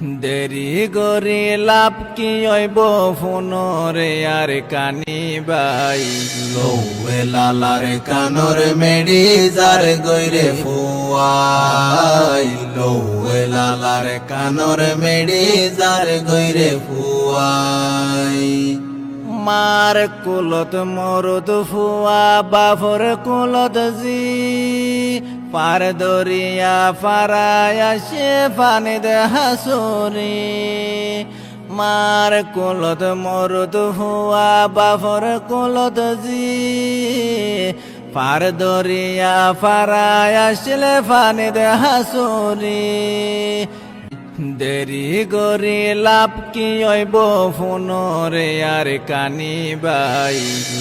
দেরি গরি লাভ কি হইব ফোনরে আর কানি বাই লৌয়ে লালার কানর মেডি যার গৈরে ফুয়াই লৌয়ে লালার কানর মেডি যার গৈরে ফুয়াই মার কুলত মরুদ ফুয়া বাফর কুলত জি পার দরিয়া ফারায়া সে ফানি দে হাসুরি মার কুলত মরুদ ফুয়া বাফর কুলত জি পার দরিয়া ফারায়া সে ফানি দে হাসুরি দেরি গরি লাভ কি হইব ফোনরে আর কানি বাই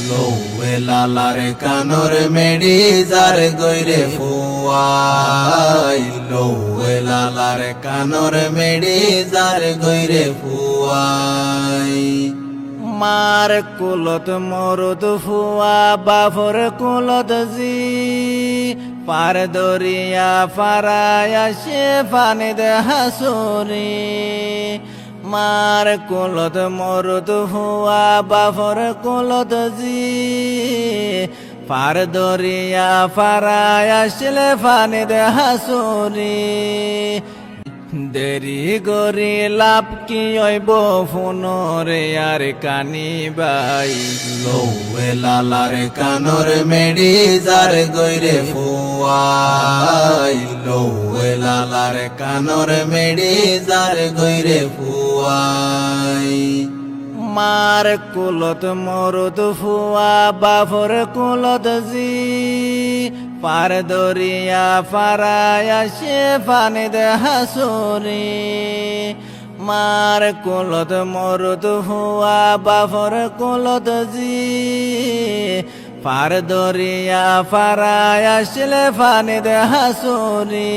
লৌয়ে লালার কানর মেডি যার গৈরে ফুয়াই লৌয়ে লালার কানর মেডি যার গৈরে ফুয়াই মার কুলত মরুদ ফুয়া বাফর কুলত জি পার দরিয়া ফারায়া সে ফানি দে হাসুরি মার কুলত মরুদ ফুয়া বাফর কুলত জি পার দরিয়া ফারায়া সে ফানি দে হাসুরি দেরি গরি লাভ কি হইব ফোনরে আর কানি বাই লৌয়ে লালার কানর মেডি যার গৈরে ফুয়াই লৌয়ে লালার কানর মেডি যার গৈরে ফুয়াই মার কুলত মরুদ ফুয়া বাফর কুলত জি পার দরিয়া ফারায়া সে ফানি দে হাসুরি মার কুলত মরুদ ফুয়া বাফর কুলত জি পার দরিয়া ফারায়া সে ফানি দে হাসুরি